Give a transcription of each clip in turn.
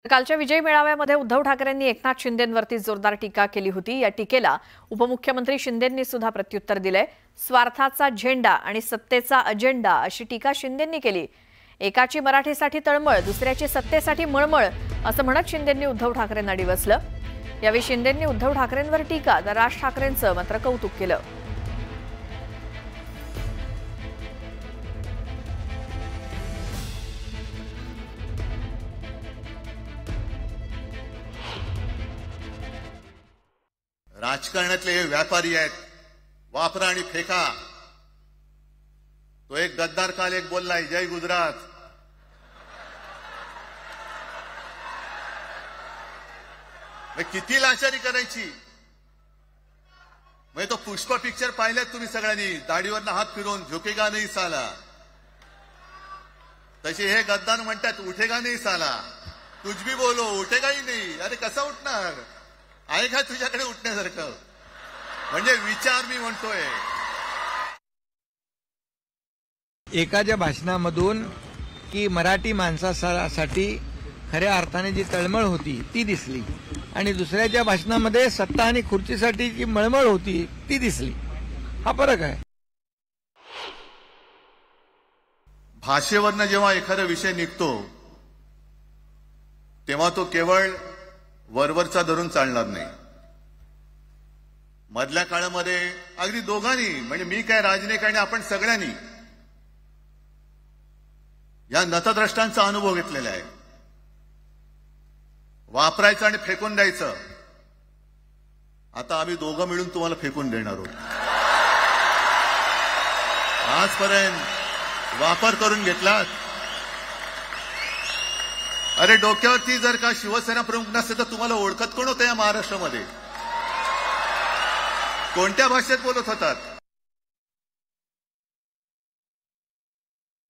कालच्या विजय मेळाव्यामध्ये उद्धव ठाकरेंनी एकनाथ शिंदेंवरती जोरदार टीका केली होती। या टीकेला उपमुख्यमंत्री शिंदेंनी सुद्धा प्रत्युत्तर दिले। स्वार्थाचा झेंडा आणि सत्तेचा अजेंडा अशी टीका शिंदेंनी केली। एकाची मराठीसाठी तळमळ, दुसऱ्याची सत्तेसाठी मळमळ असं म्हणत शिंदेंनी उद्धव ठाकरेंना डिवचलं। यावेळी शिंदेंनी उद्धव ठाकरेंवर टीका तर राज ठाकरेंचं मात्र कौतुक केलं। राजकारणातले हे व्यापारी आहेत, वापरा आणि फेका। तो एक गद्दार काल एक बोललाय, जय गुजरात। किती लाचारी करायची। तो पुष्पा पिक्चर पाहिल्यात तुम्ही सगळ्यांनी, दाढीवरनं हात फिरवून झुकेगा नाही साला। तसे हे गद्दार म्हणतात उठेगा नाही साला, कुछ भी बोलो उठेगाही नाही। अरे कसा उठणार आहे का तुझ्याकडे उठण्यासारखं? म्हणजे विचार मी म्हणतोय। एकाच्या भाषणामधून की मराठी माणसासाठी खऱ्या अर्थाने जी तळमळ होती ती दिसली आणि दुसऱ्याच्या भाषणामध्ये सत्ता आणि खुर्चीसाठी जी मळमळ होती ती दिसली। हा फरक आहे। भाषेवरनं जेव्हा एखादा विषय निघतो तेव्हा तो केवळ वरवरचा धरून चालणार नाही। मधल्या काळामध्ये अगदी दोघांनी, म्हणजे मी काय राजनेक आणि आपण सगळ्यांनी या नतद्रष्टांचा अनुभव घेतलेला आहे। वापरायचं आणि फेकून द्यायचं। आता आम्ही दोघं मिळून तुम्हाला फेकून देणार आहोत। आजपर्यंत वापर करून घेतलात। अरे डोक्यावरती जर का शिवसेना प्रमुख नसते तर तुम्हाला ओळखत कोण होतं या महाराष्ट्रामध्ये? कोणत्या भाषेत बोलत होतात?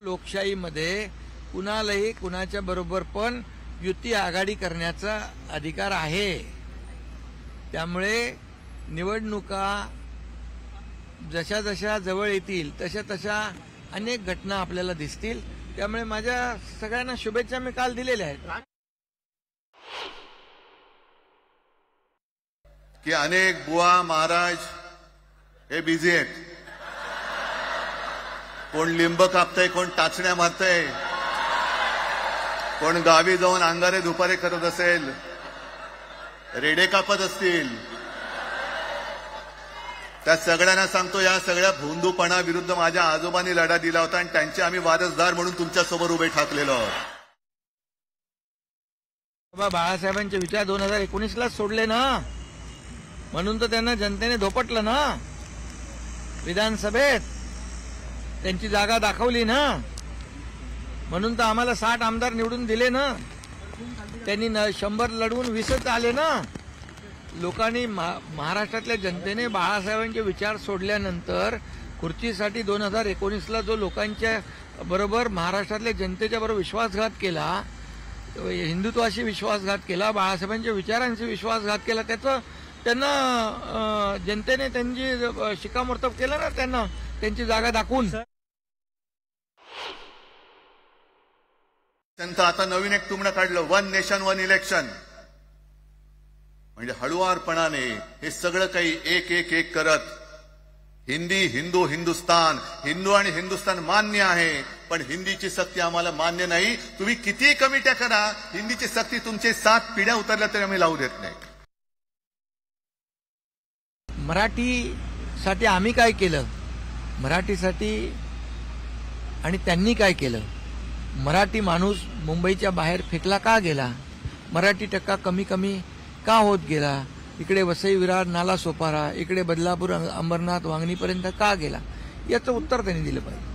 लोकशाहीमध्ये कुणालाही कुणाच्या बरोबर पण युती आघाडी करण्याचा अधिकार आहे। त्यामुळे निवडणुका जशा जशा जवळ येतील तशा तशा अनेक घटना आपल्याला दिसतील। त्यामुळे माझ्या सगळ्यांना शुभेच्छा मी काल दिलेल्या आहेत की अनेक बुवा महाराज हे बिझी आहेत। कोण लिंब कापतय, कोण टाचण्या मारतय, कोण गावी जाऊन अंगारे दुपारे करत असेल, रेडे कापत असतील। त्या सगळ्यांना सांगतो, या सगळ्या भोंदूपणा विरुद्ध माझ्या आजोबांनी लढा दिला होता आणि त्यांचे आम्ही वारसदार म्हणून तुमच्या समोर उभे ठाकलेलो आहोत। बाळासाहेबांचे विचार 2019ला सोडले ना, म्हणून तर त्यांना जनतेने धोपटलं ना। विधानसभेत त्यांची जागा दाखवली ना, म्हणून तर आम्हाला 60 आमदार निवडून दिले ना। त्यांनी 100 लढवून 20च आले ना। लोकांनी महाराष्ट्रातल्या जनतेने बाळासाहेबांचे विचार सोडल्यानंतर खुर्चीसाठी 2019ला जो लोकांच्या बरोबर महाराष्ट्रातल्या जनतेच्या बरोबर विश्वासघात केला, हिंदुत्वाशी विश्वासघात केला, बाळासाहेबांच्या विचारांशी विश्वासघात केला, त्याचं त्यांना जनतेने त्यांची शिक्कामोर्तब केलं ना, त्यांना त्यांची जागा दाखवून। त्यांचं आता नवीन एक टुमणं काढलं, 1 नेशन 1 इलेक्शन। म्हणजे हळुवारपणाने हे सगळं काही एक एक एक करत हिंदी, हिंदू, हिंदुस्तान, हिंदू आणि हिंदुस्तान मान्य आहे, पण हिंदीची सक्ती आम्हाला मान्य नाही। तुम्ही किती कमिट्या करा, हिंदीची सक्ती तुमचे 7 पिढ्या उतरल्या तरी आम्ही लावू देत नाही। मराठीसाठी आम्ही काय केलं, मराठीसाठी आणि त्यांनी काय केलं? मराठी माणूस मुंबईच्या बाहेर फेकला का गेला? मराठी टक्का कमी कमी का होत गेला? इकडे वसई विरार नाला सोपारा, इकडे बदलापूर अंबरनाथ वांगणीपर्यंत का गेला? याचं उत्तर त्यांनी दिलं पाहिजे।